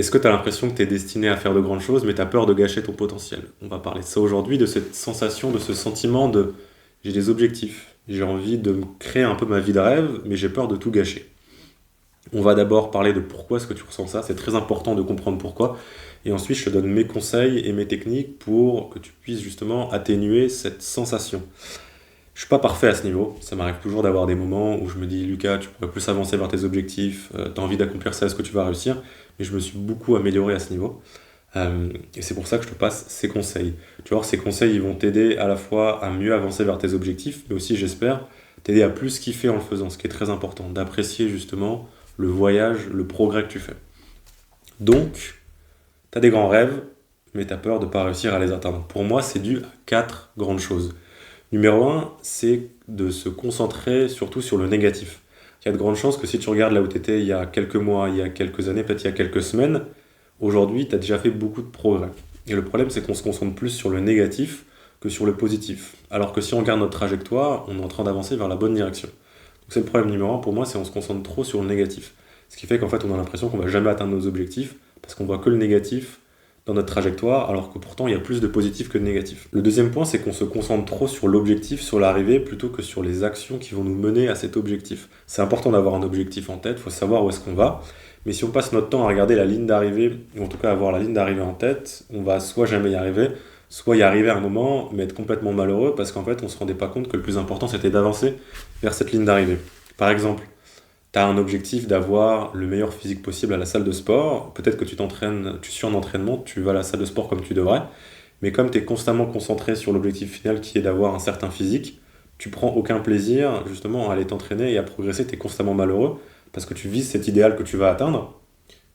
Est-ce que tu as l'impression que tu es destiné à faire de grandes choses, mais tu as peur de gâcher ton potentiel? On va parler de ça aujourd'hui, de cette sensation, de ce sentiment de j'ai des objectifs, j'ai envie de me créer un peu ma vie de rêve, mais j'ai peur de tout gâcher. On va d'abord parler de pourquoi est-ce que tu ressens ça, c'est très important de comprendre pourquoi. Et ensuite, je te donne mes conseils et mes techniques pour que tu puisses justement atténuer cette sensation. Je suis pas parfait à ce niveau, ça m'arrive toujours d'avoir des moments où je me dis Lucas, tu pourrais plus avancer vers tes objectifs, tu as envie d'accomplir ça, est-ce que tu vas réussir? Mais je me suis beaucoup amélioré à ce niveau. Et c'est pour ça que je te passe ces conseils. Tu vois, ces conseils, ils vont t'aider à la fois à mieux avancer vers tes objectifs, mais aussi, j'espère, t'aider à plus kiffer en le faisant, ce qui est très important, d'apprécier justement le voyage, le progrès que tu fais. Donc, tu as des grands rêves, mais tu as peur de ne pas réussir à les atteindre. Pour moi, c'est dû à 4 grandes choses. Numéro un, c'est de se concentrer surtout sur le négatif. Il y a de grandes chances que si tu regardes là où tu étais il y a quelques mois, il y a quelques années, peut-être il y a quelques semaines, aujourd'hui, tu as déjà fait beaucoup de progrès. Et le problème, c'est qu'on se concentre plus sur le négatif que sur le positif. Alors que si on regarde notre trajectoire, on est en train d'avancer vers la bonne direction. Donc c'est le problème numéro un pour moi, c'est qu'on se concentre trop sur le négatif. Ce qui fait qu'en fait, on a l'impression qu'on va jamais atteindre nos objectifs parce qu'on voit que le négatif dans notre trajectoire, alors que pourtant il y a plus de positif que de négatif. Le deuxième point, c'est qu'on se concentre trop sur l'objectif, sur l'arrivée, plutôt que sur les actions qui vont nous mener à cet objectif. C'est important d'avoir un objectif en tête, il faut savoir où est-ce qu'on va, mais si on passe notre temps à regarder la ligne d'arrivée, ou en tout cas avoir la ligne d'arrivée en tête, on va soit jamais y arriver, soit y arriver à un moment, mais être complètement malheureux, parce qu'en fait on se rendait pas compte que le plus important c'était d'avancer vers cette ligne d'arrivée. Par exemple, tu as un objectif d'avoir le meilleur physique possible à la salle de sport. Peut-être que tu t'entraînes, tu suis en entraînement, tu vas à la salle de sport comme tu devrais. Mais comme tu es constamment concentré sur l'objectif final qui est d'avoir un certain physique, tu prends aucun plaisir justement à aller t'entraîner et à progresser. Tu es constamment malheureux parce que tu vises cet idéal que tu vas atteindre.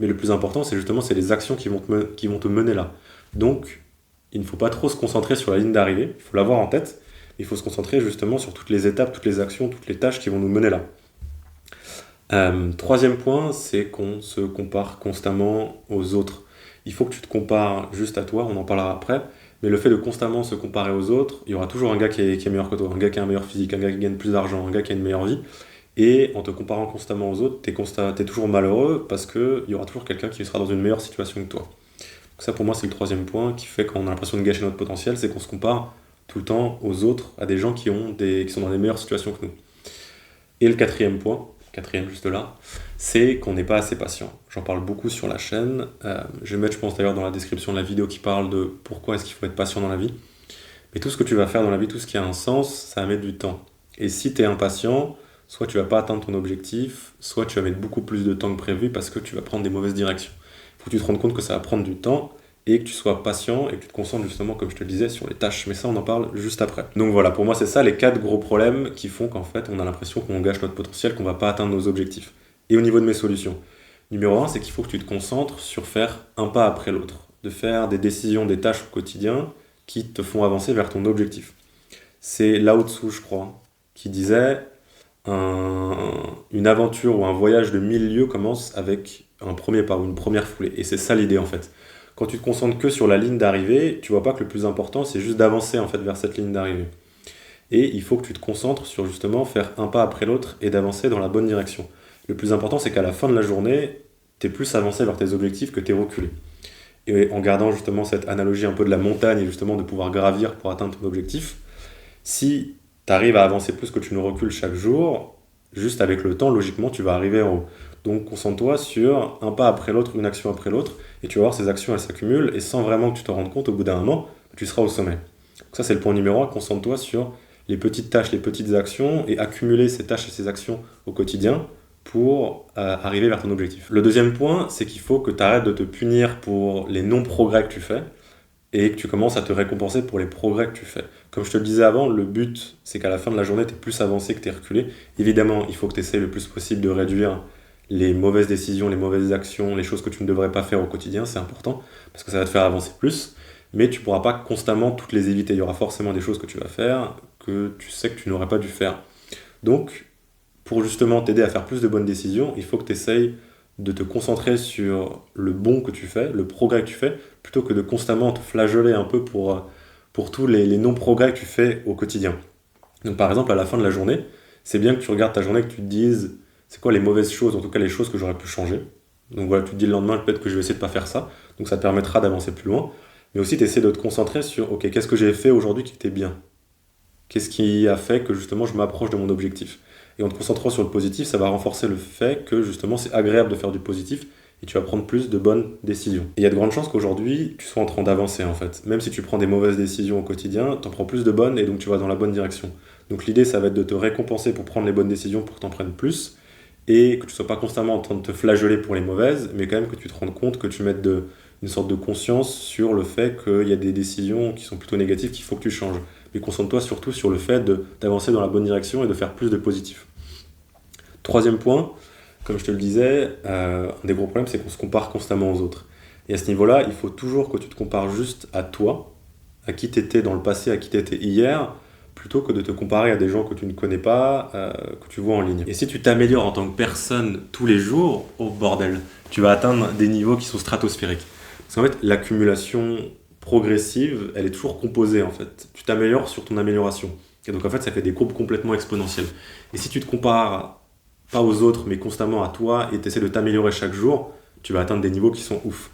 Mais le plus important, c'est justement c'est les actions qui vont te mener là. Donc, il ne faut pas trop se concentrer sur la ligne d'arrivée. Il faut l'avoir en tête. Il faut se concentrer justement sur toutes les étapes, toutes les actions, toutes les tâches qui vont nous mener là. Troisième point, c'est qu'on se compare constamment aux autres. Il faut que tu te compares juste à toi, on en parlera après, mais le fait de constamment se comparer aux autres, il y aura toujours un gars qui est meilleur que toi, un gars qui a un meilleur physique, un gars qui gagne plus d'argent, un gars qui a une meilleure vie, et en te comparant constamment aux autres, t'es toujours malheureux parce qu'il y aura toujours quelqu'un qui sera dans une meilleure situation que toi. Donc ça pour moi c'est le troisième point qui fait qu'on a l'impression de gâcher notre potentiel, c'est qu'on se compare tout le temps aux autres, à des gens qui sont dans des meilleures situations que nous. Et le quatrième point, quatrième juste là, c'est qu'on n'est pas assez patient. J'en parle beaucoup sur la chaîne. Je vais mettre, je pense d'ailleurs, dans la description de la vidéo qui parle de pourquoi est-ce qu'il faut être patient dans la vie. Mais tout ce que tu vas faire dans la vie, tout ce qui a un sens, ça va mettre du temps. Et si tu es impatient, soit tu vas pas atteindre ton objectif, soit tu vas mettre beaucoup plus de temps que prévu parce que tu vas prendre des mauvaises directions. Il faut que tu te rendes compte que ça va prendre du temps et que tu sois patient et que tu te concentres justement, comme je te le disais, sur les tâches. Mais ça, on en parle juste après. Donc voilà, pour moi, c'est ça les 4 gros problèmes qui font qu'en fait, on a l'impression qu'on gâche notre potentiel, qu'on va pas atteindre nos objectifs. Et au niveau de mes solutions, numéro 1, c'est qu'il faut que tu te concentres sur faire un pas après l'autre, de faire des décisions, des tâches au quotidien qui te font avancer vers ton objectif. C'est Lao Tzu, je crois, qui disait une aventure ou un voyage de 1000 lieues commence avec un premier pas ou une première foulée. Et c'est ça l'idée en fait. Quand tu te concentres que sur la ligne d'arrivée, tu vois pas que le plus important c'est juste d'avancer en fait vers cette ligne d'arrivée. Et il faut que tu te concentres sur justement faire un pas après l'autre et d'avancer dans la bonne direction. Le plus important c'est qu'à la fin de la journée, tu es plus avancé vers tes objectifs que tu es reculé. Et en gardant justement cette analogie un peu de la montagne et justement de pouvoir gravir pour atteindre ton objectif, si tu arrives à avancer plus que tu ne recules chaque jour, juste avec le temps, logiquement, tu vas arriver en haut. Donc concentre-toi sur un pas après l'autre, une action après l'autre, et tu vas voir ces actions, elles s'accumulent, et sans vraiment que tu te rendes compte, au bout d'un moment, tu seras au sommet. Donc ça, c'est le point numéro 1, concentre-toi sur les petites tâches, les petites actions, et accumuler ces tâches et ces actions au quotidien pour arriver vers ton objectif. Le deuxième point, c'est qu'il faut que tu arrêtes de te punir pour les non-progrès que tu fais, et que tu commences à te récompenser pour les progrès que tu fais. Comme je te le disais avant, le but, c'est qu'à la fin de la journée, tu es plus avancé que tu es reculé. Évidemment, il faut que tu essaies le plus possible de réduire les mauvaises décisions, les mauvaises actions, les choses que tu ne devrais pas faire au quotidien, c'est important, parce que ça va te faire avancer plus, mais tu ne pourras pas constamment toutes les éviter. Il y aura forcément des choses que tu vas faire que tu sais que tu n'aurais pas dû faire. Donc, pour justement t'aider à faire plus de bonnes décisions, il faut que tu essayes de te concentrer sur le bon que tu fais, le progrès que tu fais, plutôt que de constamment te flageoler un peu pour tous les non-progrès que tu fais au quotidien. Donc par exemple, à la fin de la journée, c'est bien que tu regardes ta journée et que tu te dises c'est quoi les mauvaises choses, en tout cas les choses que j'aurais pu changer. Donc voilà, tu te dis le lendemain, peut-être que je vais essayer de pas faire ça. Donc ça te permettra d'avancer plus loin. Mais aussi, tu essaies de te concentrer sur, ok, qu'est-ce que j'ai fait aujourd'hui qui était bien? Qu'est-ce qui a fait que justement je m'approche de mon objectif? Et en te concentrant sur le positif, ça va renforcer le fait que justement c'est agréable de faire du positif et tu vas prendre plus de bonnes décisions. Et il y a de grandes chances qu'aujourd'hui tu sois en train d'avancer en fait. Même si tu prends des mauvaises décisions au quotidien, tu en prends plus de bonnes et donc tu vas dans la bonne direction. Donc l'idée ça va être de te récompenser pour prendre les bonnes décisions pour que tu en prennes plus et que tu ne sois pas constamment en train de te flageoler pour les mauvaises, mais quand même que tu te rendes compte, que tu mettes une sorte de conscience sur le fait qu'il y a des décisions qui sont plutôt négatives qu'il faut que tu changes. Mais concentre-toi surtout sur le fait d'avancer dans la bonne direction et de faire plus de positif. Troisième point, comme je te le disais, un des gros problèmes, c'est qu'on se compare constamment aux autres. Et à ce niveau-là, il faut toujours que tu te compares juste à toi, à qui tu étais dans le passé, à qui tu étais hier, plutôt que de te comparer à des gens que tu ne connais pas, que tu vois en ligne. Et si tu t'améliores en tant que personne tous les jours, oh bordel, tu vas atteindre des niveaux qui sont stratosphériques. Parce qu'en fait, l'accumulation progressive, elle est toujours composée en fait. Tu t'améliores sur ton amélioration. Et donc en fait, ça fait des courbes complètement exponentielles. Et si tu te compares pas aux autres, mais constamment à toi, et tu essaies de t'améliorer chaque jour, tu vas atteindre des niveaux qui sont ouf.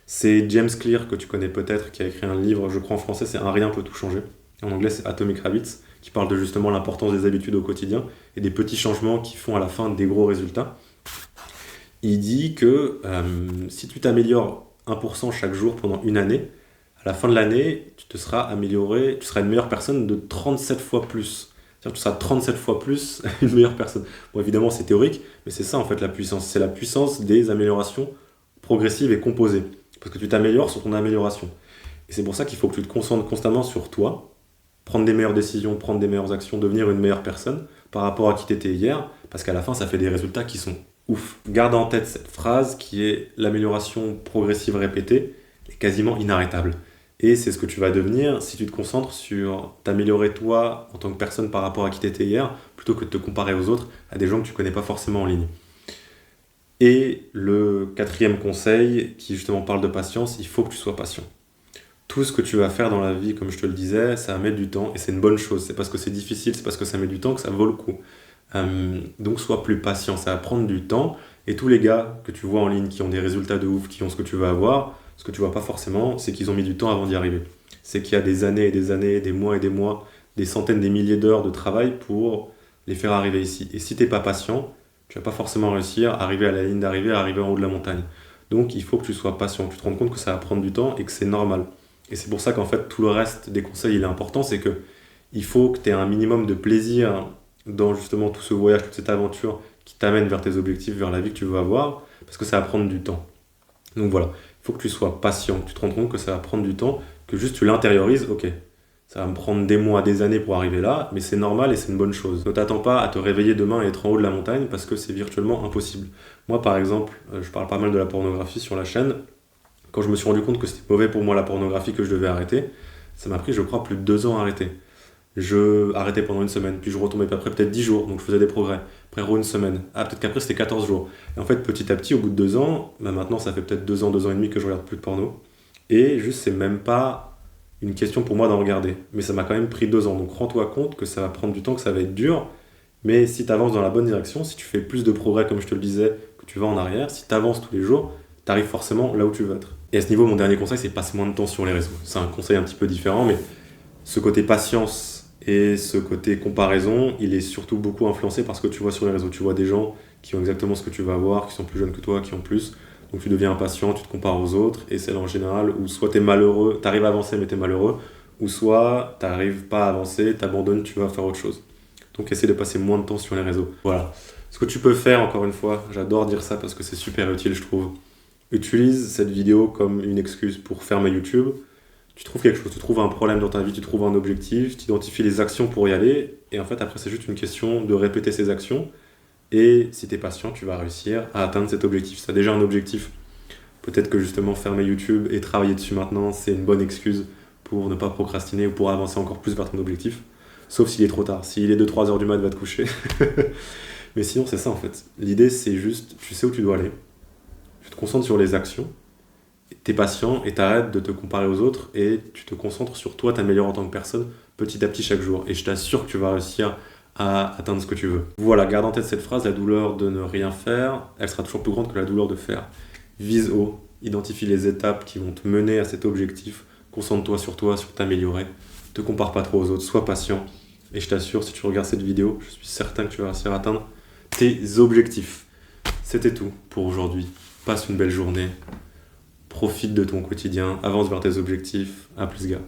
C'est James Clear, que tu connais peut-être, qui a écrit un livre, je crois en français, c'est Un rien peut tout changer. En anglais, c'est Atomic Habits, qui parle de justement l'importance des habitudes au quotidien et des petits changements qui font à la fin des gros résultats. Il dit que si tu t'améliores 1% chaque jour pendant une année, à la fin de l'année, tu te seras amélioré, tu seras une meilleure personne de 37 fois plus. C'est-à-dire que tu seras 37 fois plus une meilleure personne. Bon, évidemment, c'est théorique, mais c'est ça en fait la puissance. C'est la puissance des améliorations progressives et composées. Parce que tu t'améliores sur ton amélioration. Et c'est pour ça qu'il faut que tu te concentres constamment sur toi, prendre des meilleures décisions, prendre des meilleures actions, devenir une meilleure personne par rapport à qui tu étais hier, parce qu'à la fin, ça fait des résultats qui sont ouf. Garde en tête cette phrase qui est l'amélioration progressive répétée est quasiment inarrêtable. Et c'est ce que tu vas devenir si tu te concentres sur t'améliorer toi en tant que personne par rapport à qui tu étais hier, plutôt que de te comparer aux autres, à des gens que tu connais pas forcément en ligne. Et le quatrième conseil, qui justement parle de patience, il faut que tu sois patient. Tout ce que tu vas faire dans la vie, comme je te le disais, ça va mettre du temps, et c'est une bonne chose. C'est parce que c'est difficile, c'est parce que ça met du temps que ça vaut le coup. Donc sois plus patient, ça va prendre du temps, et tous les gars que tu vois en ligne qui ont des résultats de ouf, qui ont ce que tu veux avoir, ce que tu vois pas forcément, c'est qu'ils ont mis du temps avant d'y arriver. C'est qu'il y a des années et des années, des mois et des mois, des centaines, des milliers d'heures de travail pour les faire arriver ici. Et si t'es pas patient, tu vas pas forcément réussir à arriver à la ligne d'arrivée, à arriver en haut de la montagne. Donc il faut que tu sois patient, que tu te rendes compte que ça va prendre du temps et que c'est normal. Et c'est pour ça qu'en fait tout le reste des conseils il est important, c'est que il faut que tu aies un minimum de plaisir dans justement tout ce voyage, toute cette aventure qui t'amène vers tes objectifs, vers la vie que tu veux avoir, parce que ça va prendre du temps. Donc voilà, il faut que tu sois patient, que tu te rendes compte que ça va prendre du temps, que juste tu l'intériorises, ok, ça va me prendre des mois, des années pour arriver là, mais c'est normal et c'est une bonne chose. Ne t'attends pas à te réveiller demain et être en haut de la montagne parce que c'est virtuellement impossible. Moi par exemple, je parle pas mal de la pornographie sur la chaîne. Quand je me suis rendu compte que c'était mauvais pour moi la pornographie, que je devais arrêter, ça m'a pris je crois plus de 2 ans à arrêter. Je arrêtais pendant une semaine, puis je retombais après peut-être 10 jours, donc je faisais des progrès. Après une semaine, peut-être qu'après c'était 14 jours. Et en fait petit à petit, au bout de 2 ans, maintenant ça fait peut-être 2 ans et demi que je regarde plus de porno. Et juste c'est même pas une question pour moi d'en regarder. Mais ça m'a quand même pris 2 ans, donc rends-toi compte que ça va prendre du temps, que ça va être dur. Mais si tu avances dans la bonne direction, si tu fais plus de progrès comme je te le disais, que tu vas en arrière, si tu avances tous les jours, tu arrives forcément là où tu veux être. Et à ce niveau, mon dernier conseil, c'est passe moins de temps sur les réseaux. C'est un conseil un petit peu différent, mais ce côté patience et ce côté comparaison, il est surtout beaucoup influencé par ce que tu vois sur les réseaux. Tu vois des gens qui ont exactement ce que tu vas avoir, qui sont plus jeunes que toi, qui ont plus. Donc tu deviens impatient, tu te compares aux autres, et c'est là en général où soit tu es malheureux, tu arrives à avancer mais tu es malheureux, ou soit tu n'arrives pas à avancer, tu abandonnes, tu vas faire autre chose. Donc essaie de passer moins de temps sur les réseaux. Voilà. Ce que tu peux faire, encore une fois, j'adore dire ça parce que c'est super utile, je trouve. Utilise cette vidéo comme une excuse pour fermer YouTube. Tu trouves quelque chose, tu trouves un problème dans ta vie, tu trouves un objectif, tu identifies les actions pour y aller, et en fait après c'est juste une question de répéter ces actions, et si tu es patient, tu vas réussir à atteindre cet objectif. Si tu as déjà un objectif, peut-être que justement fermer YouTube et travailler dessus maintenant, c'est une bonne excuse pour ne pas procrastiner ou pour avancer encore plus vers ton objectif, sauf s'il est trop tard. S'il est 2-3 heures du mat, va te coucher. Mais sinon c'est ça en fait. L'idée c'est juste, tu sais où tu dois aller, tu te concentres sur les actions, t'es patient et t'arrêtes de te comparer aux autres et tu te concentres sur toi, t'améliores en tant que personne petit à petit chaque jour. Et je t'assure que tu vas réussir à atteindre ce que tu veux. Voilà, garde en tête cette phrase, la douleur de ne rien faire, elle sera toujours plus grande que la douleur de faire. vise haut, identifie les étapes qui vont te mener à cet objectif, concentre-toi, sur t'améliorer, te compare pas trop aux autres, sois patient, et je t'assure, si tu regardes cette vidéo, je suis certain que tu vas réussir à atteindre tes objectifs. C'était tout pour aujourd'hui. Passe une belle journée, profite de ton quotidien, avance vers tes objectifs. À plus, gars.